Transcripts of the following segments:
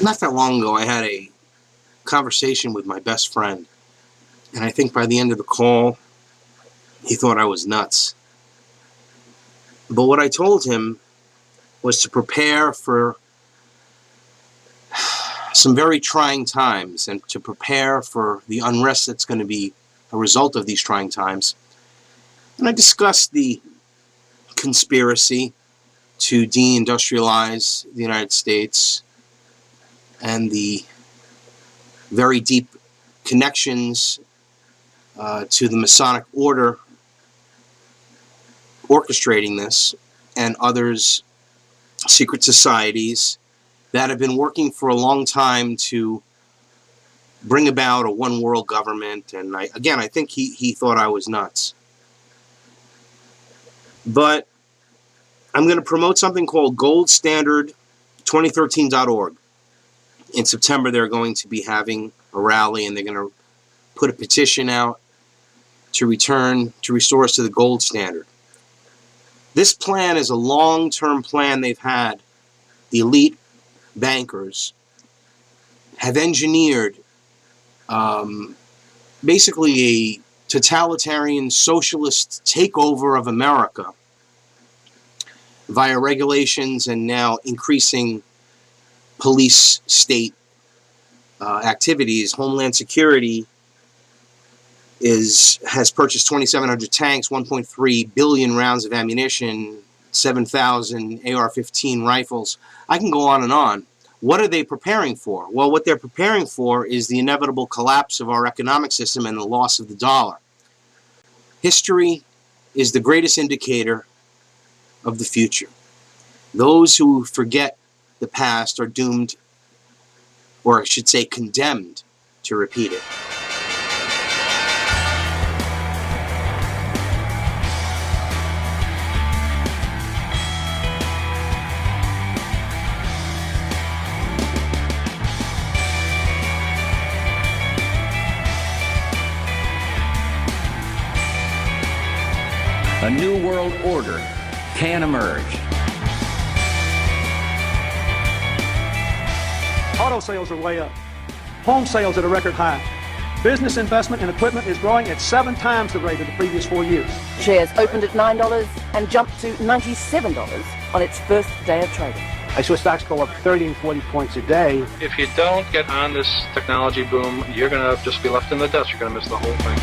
Not that long ago, I had a conversation with my best friend, and I think by the end of the call, he thought I was nuts. But what I told him was to prepare for some very trying times and to prepare for the unrest that's going to be a result of these trying times. And I discussed the conspiracy to deindustrialize the United States and the very deep connections to the Masonic order orchestrating this, and others, secret societies that have been working for a long time to bring about a one world government. And I think he thought I was nuts. But I'm going to promote something called goldstandard2013.org. In September, they're going to be having a rally, and they're going to put a petition out to restore us to the gold standard. This plan is a long-term plan they've had. The elite bankers have engineered basically a totalitarian socialist takeover of America via regulations and now increasing police state activities. Homeland Security has purchased 2,700 tanks, 1.3 billion rounds of ammunition, 7,000 AR-15 rifles. I can go on and on. What are they preparing for? Well, what they're preparing for is the inevitable collapse of our economic system and the loss of the dollar. History is the greatest indicator of the future. Those who forget the past are doomed, or I should say condemned, to repeat it. A new world order can emerge. Auto sales are way up. Home sales at a record high. Business investment in equipment is growing at 7 times the rate of the previous 4 years. Shares opened at $9 and jumped to $97 on its first day of trading. I saw stocks go up 30 and 40 points a day. If you don't get on this technology boom, you're going to just be left in the dust. You're going to miss the whole thing.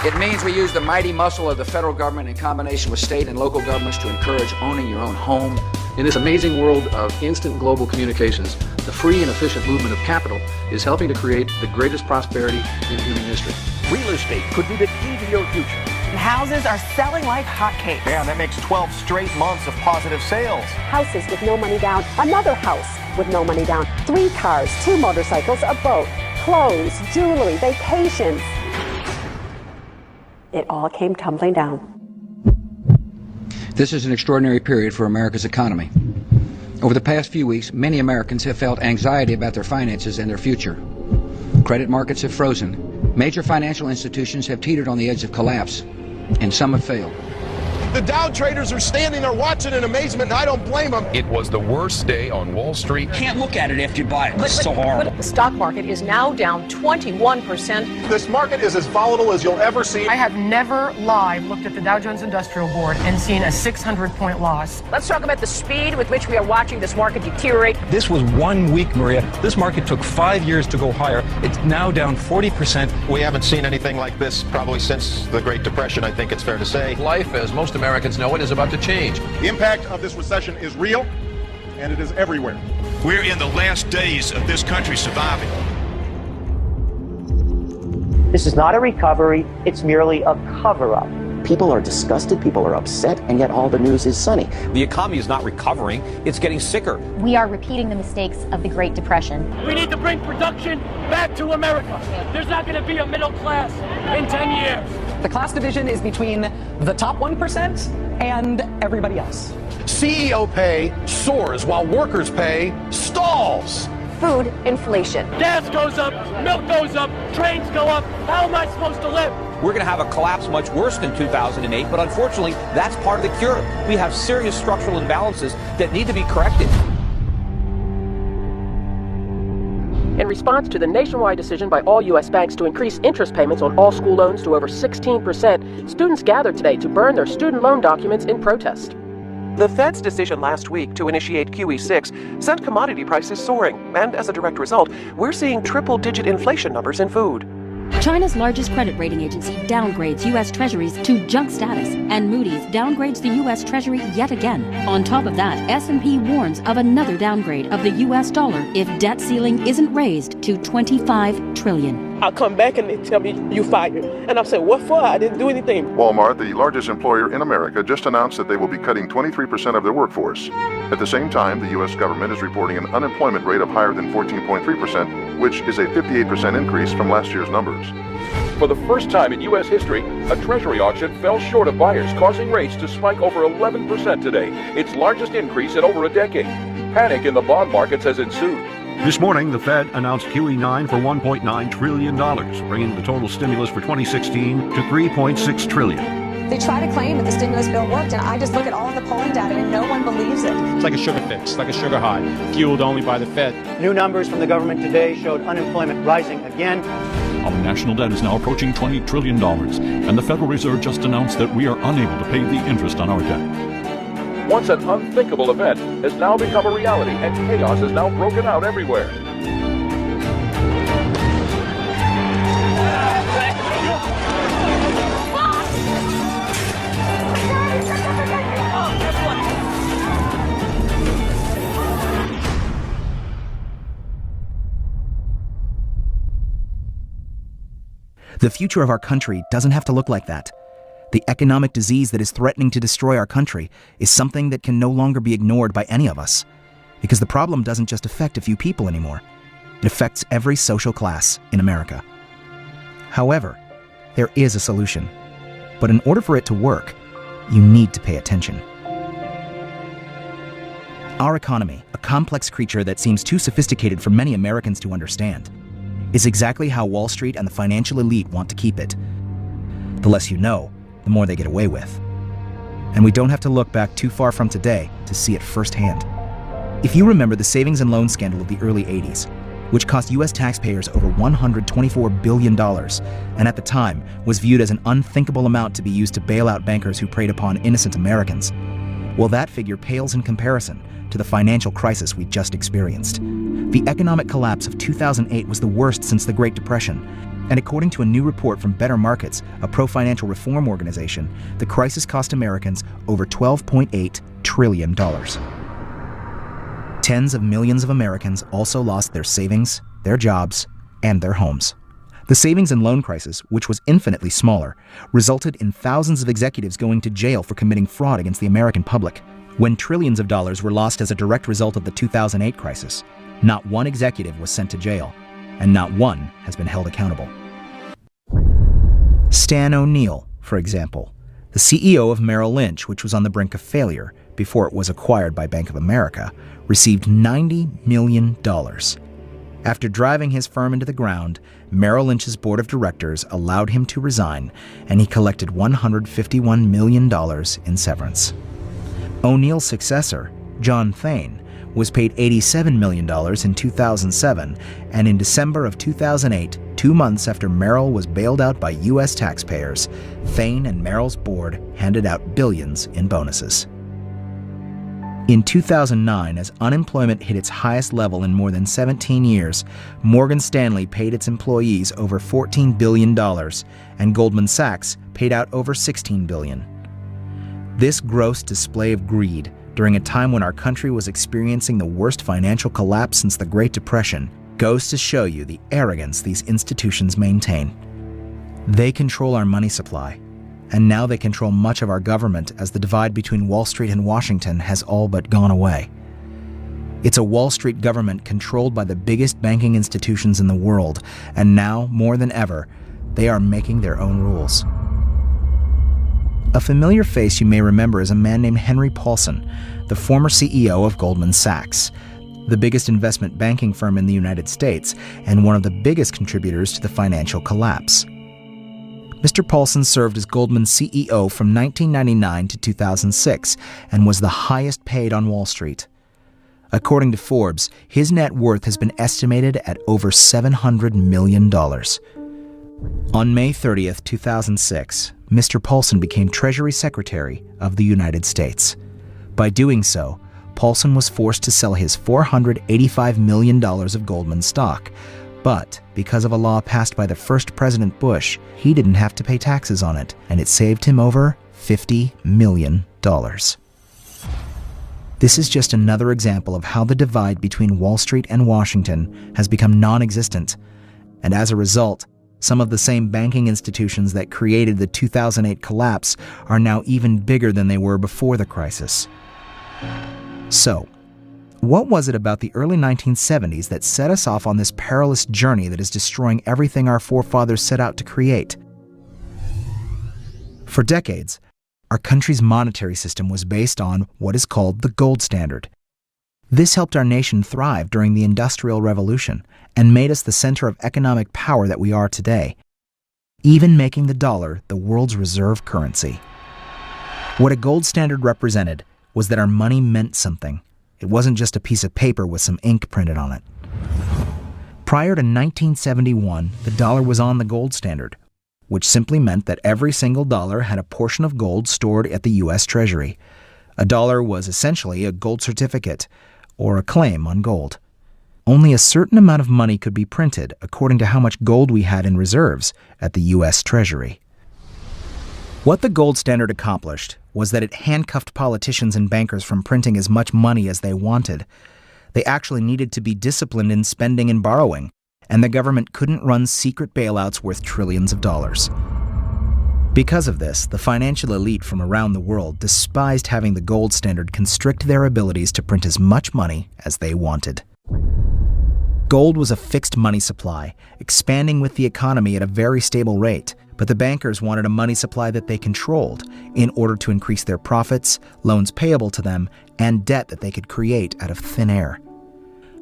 It means we use the mighty muscle of the federal government in combination with state and local governments to encourage owning your own home. In this amazing world of instant global communications, the free and efficient movement of capital is helping to create the greatest prosperity in human history. Real estate could be the key to your future. Houses are selling like hotcakes. Yeah, that makes 12 straight months of positive sales. Houses with no money down, another house with no money down, 3 cars, 2 motorcycles, a boat, clothes, jewelry, vacations. It all came tumbling down. This is an extraordinary period for America's economy. Over the past few weeks, many Americans have felt anxiety about their finances and their future. Credit markets have frozen. Major financial institutions have teetered on the edge of collapse, and some have failed. The Dow traders are standing there watching in amazement, and I don't blame them. It was the worst day on Wall Street. Can't look at it after you buy it. It's so horrible. The stock market is now down 21%. This market is as volatile as you'll ever see. I have never live looked at the Dow Jones Industrial Board and seen a 600-point loss. Let's talk about the speed with which we are watching this market deteriorate. This was 1 week, Maria. This market took 5 years to go higher. It's now down 40%. We haven't seen anything like this probably since the Great Depression, I think it's fair to say. Life, as most Americans know it, is about to change. The impact of this recession is real, and it is everywhere. We're in the last days of this country surviving. This is not a recovery, it's merely a cover-up. People are disgusted, people are upset, and yet all the news is sunny. The economy is not recovering, it's getting sicker. We are repeating the mistakes of the Great Depression. We need to bring production back to America. There's not going to be a middle class in 10 years. The class division is between the top 1% and everybody else. CEO pay soars while workers' pay stalls. Food inflation. Gas goes up, milk goes up, trains go up. How am I supposed to live? We're going to have a collapse much worse than 2008, but unfortunately, that's part of the cure. We have serious structural imbalances that need to be corrected. In response to the nationwide decision by all U.S. banks to increase interest payments on all school loans to over 16%, students gathered today to burn their student loan documents in protest. The Fed's decision last week to initiate QE6 sent commodity prices soaring, and as a direct result, we're seeing triple-digit inflation numbers in food. China's largest credit rating agency downgrades U.S. Treasuries to junk status, and Moody's downgrades the U.S. Treasury yet again. On top of that, S&P warns of another downgrade of the U.S. dollar if debt ceiling isn't raised to $25 trillion. I'll come back and they tell me you fired. And I'm saying, what for? I didn't do anything. Walmart, the largest employer in America, just announced that they will be cutting 23% of their workforce. At the same time, the U.S. government is reporting an unemployment rate of higher than 14.3%, which is a 58% increase from last year's numbers. For the first time in U.S. history, a Treasury auction fell short of buyers, causing rates to spike over 11% today, its largest increase in over a decade. Panic in the bond markets has ensued. This morning, the Fed announced QE9 for $1.9 trillion, bringing the total stimulus for 2016 to $3.6 trillion. They try to claim that the stimulus bill worked, and I just look at all of the polling data and no one believes it. It's like a sugar fix, like a sugar high, fueled only by the Fed. New numbers from the government today showed unemployment rising again. Our national debt is now approaching $20 trillion, and the Federal Reserve just announced that we are unable to pay the interest on our debt. Once an unthinkable event has now become a reality, and chaos has now broken out everywhere. The future of our country doesn't have to look like that. The economic disease that is threatening to destroy our country is something that can no longer be ignored by any of us. Because the problem doesn't just affect a few people anymore. It affects every social class in America. However, there is a solution. But in order for it to work, you need to pay attention. Our economy, a complex creature that seems too sophisticated for many Americans to understand, is exactly how Wall Street and the financial elite want to keep it. The less you know, the more they get away with. And we don't have to look back too far from today to see it firsthand. If you remember the savings and loan scandal of the early 80s, which cost U.S. taxpayers over $124 billion, and at the time was viewed as an unthinkable amount to be used to bail out bankers who preyed upon innocent Americans, well, that figure pales in comparison to the financial crisis we just experienced. The economic collapse of 2008 was the worst since the Great Depression, and according to a new report from Better Markets, a pro-financial reform organization, the crisis cost Americans over $12.8 trillion. Tens of millions of Americans also lost their savings, their jobs, and their homes. The savings and loan crisis, which was infinitely smaller, resulted in thousands of executives going to jail for committing fraud against the American public. When trillions of dollars were lost as a direct result of the 2008 crisis, not one executive was sent to jail, and not one has been held accountable. Stan O'Neill, for example, the CEO of Merrill Lynch, which was on the brink of failure before it was acquired by Bank of America, received $90 million. After driving his firm into the ground, Merrill Lynch's board of directors allowed him to resign, and he collected $151 million in severance. O'Neill's successor, John Thain, was paid $87 million in 2007, and in December of 2008, 2 months after Merrill was bailed out by U.S. taxpayers, Thain and Merrill's board handed out billions in bonuses. In 2009, as unemployment hit its highest level in more than 17 years, Morgan Stanley paid its employees over $14 billion, and Goldman Sachs paid out over $16 billion. This gross display of greed, during a time when our country was experiencing the worst financial collapse since the Great Depression, goes to show you the arrogance these institutions maintain. They control our money supply, and now they control much of our government as the divide between Wall Street and Washington has all but gone away. It's a Wall Street government controlled by the biggest banking institutions in the world, and now, more than ever, they are making their own rules. A familiar face you may remember is a man named Henry Paulson, the former CEO of Goldman Sachs, the biggest investment banking firm in the United States and one of the biggest contributors to the financial collapse. Mr. Paulson served as Goldman's CEO from 1999 to 2006 and was the highest paid on Wall Street. According to Forbes, his net worth has been estimated at over $700 million. On May 30th, 2006, Mr. Paulson became Treasury Secretary of the United States. By doing so, Paulson was forced to sell his $485 million of Goldman stock. But because of a law passed by the first President Bush, he didn't have to pay taxes on it, and it saved him over $50 million. This is just another example of how the divide between Wall Street and Washington has become non-existent, and as a result, some of the same banking institutions that created the 2008 collapse are now even bigger than they were before the crisis. So, what was it about the early 1970s that set us off on this perilous journey that is destroying everything our forefathers set out to create? For decades, our country's monetary system was based on what is called the gold standard. This helped our nation thrive during the Industrial Revolution and made us the center of economic power that we are today, even making the dollar the world's reserve currency. What a gold standard represented was that our money meant something. It wasn't just a piece of paper with some ink printed on it. Prior to 1971, the dollar was on the gold standard, which simply meant that every single dollar had a portion of gold stored at the U.S. Treasury. A dollar was essentially a gold certificate, or a claim on gold. Only a certain amount of money could be printed according to how much gold we had in reserves at the U.S. Treasury. What the gold standard accomplished was that it handcuffed politicians and bankers from printing as much money as they wanted. They actually needed to be disciplined in spending and borrowing, and the government couldn't run secret bailouts worth trillions of dollars. Because of this, the financial elite from around the world despised having the gold standard constrict their abilities to print as much money as they wanted. Gold was a fixed money supply, expanding with the economy at a very stable rate, but the bankers wanted a money supply that they controlled in order to increase their profits, loans payable to them, and debt that they could create out of thin air.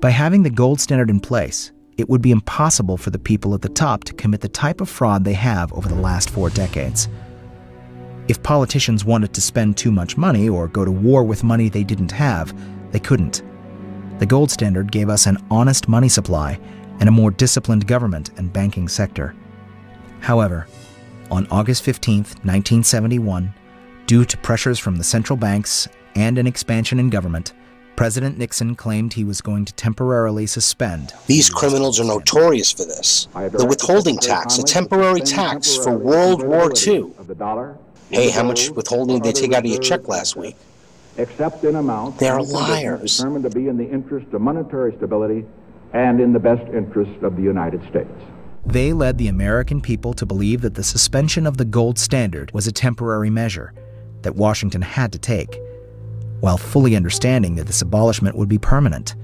By having the gold standard in place, it would be impossible for the people at the top to commit the type of fraud they have over the last 4 decades. If politicians wanted to spend too much money or go to war with money they didn't have, they couldn't. The gold standard gave us an honest money supply and a more disciplined government and banking sector. However, on August 15, 1971, due to pressures from the central banks and an expansion in government, President Nixon claimed he was going to temporarily suspend. These criminals are notorious for this. The withholding tax, a temporary tax for World War II. Hey, how much withholding did they take out of your check last week? Except in amount. They're liars. Determined to be in the interest of monetary stability and in the best interest of the United States. They led the American people to believe that the suspension of the gold standard was a temporary measure that Washington had to take, while fully understanding that this abolishment would be permanent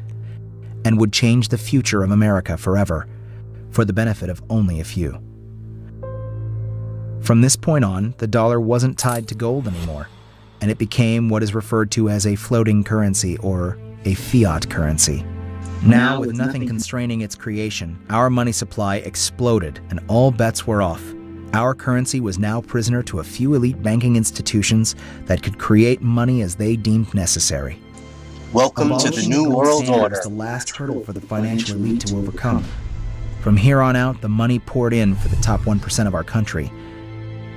and would change the future of America forever, for the benefit of only a few. From this point on, the dollar wasn't tied to gold anymore, and it became what is referred to as a floating currency or a fiat currency. Now, with nothing constraining its creation, our money supply exploded and all bets were off. Our currency was now prisoner to a few elite banking institutions that could create money as they deemed necessary. Welcome to the New World Order. Was the last hurdle for the financial elite to overcome. From here on out, the money poured in for the top 1% of our country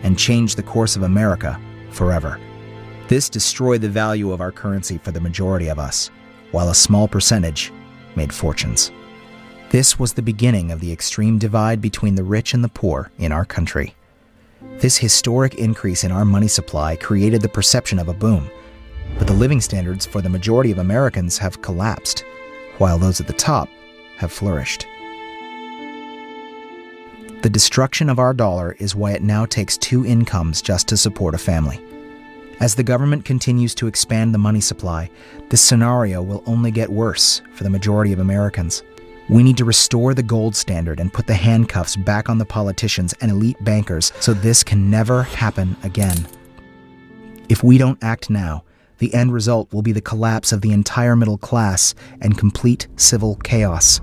and changed the course of America forever. This destroyed the value of our currency for the majority of us, while a small percentage made fortunes. This was the beginning of the extreme divide between the rich and the poor in our country. This historic increase in our money supply created the perception of a boom, but the living standards for the majority of Americans have collapsed, while those at the top have flourished. The destruction of our dollar is why it now takes 2 incomes just to support a family. As the government continues to expand the money supply, this scenario will only get worse for the majority of Americans. We need to restore the gold standard and put the handcuffs back on the politicians and elite bankers so this can never happen again. If we don't act now, the end result will be the collapse of the entire middle class and complete civil chaos.